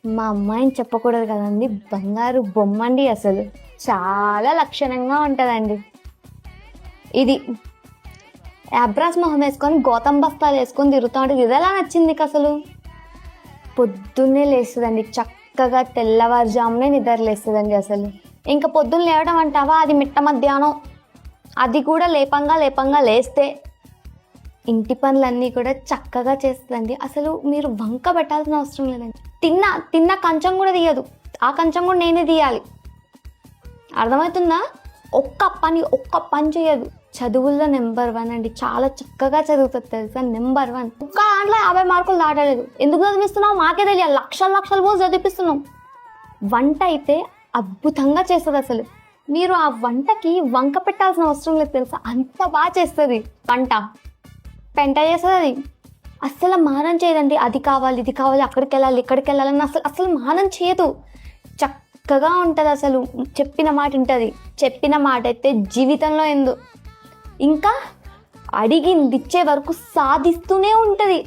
మా అమ్మాయిని చెప్పకూడదు కదండి, బంగారు బొమ్మండి. అసలు చాలా లక్షణంగా ఉంటుందండి. ఇది అబ్రాస్ మొహం వేసుకొని గౌతమ్ బస్తాలు వేసుకొని తిరుగుతూ ఉంటుంది. ఇది ఎలా నచ్చింది నీకు అసలు? పొద్దున్నే లేస్తుందండి, చక్కగా తెల్లవారుజామునే నిద్రలేస్తుందండి. అసలు ఇంకా పొద్దున్న లేవడం అంటావా, అది మిట్ట మధ్యాహ్నం, అది కూడా లేపంగా లేస్తే ఇంటి పనులన్నీ కూడా చక్కగా చేస్తుందండి. అసలు మీరు వంక పెట్టాల్సిన అవసరం లేదండి. తిన్న కంచం కూడా తీయదు, ఆ కంచం కూడా నేనే తీయాలి. అర్థమవుతుందా? ఒక్క పని చేయదు. చదువుల్లో నెంబర్ 1 అండి. చాలా చక్కగా చదువుతుంది తెలుసా, నెంబర్ 1. ఒక్క దాంట్లో 50 మార్కులు దాటలేదు. ఎందుకు చదివిస్తున్నావు మాకే తెలియాలి, లక్షలు పోసి చదివిస్తున్నాం. వంట అయితే అద్భుతంగా చేస్తుంది. అసలు మీరు ఆ వంటకి వంక పెట్టాల్సిన అవసరం లేదు తెలుసా, అంత బాగా చేస్తుంది వంట. పెంట చేస్తుంది అది. అస్సలు మానం చేయదండి. అది కావాలి ఇది కావాలి, అక్కడికి వెళ్ళాలి ఇక్కడికి వెళ్ళాలని అసలు మానం చేయదు. చక్కగా ఉంటుంది. అసలు చెప్పిన మాట ఉంటుంది. చెప్పిన మాట అయితే జీవితంలో ఇంకా అడిగింది ఇచ్చే వరకు సాధిస్తూనే ఉంటుంది.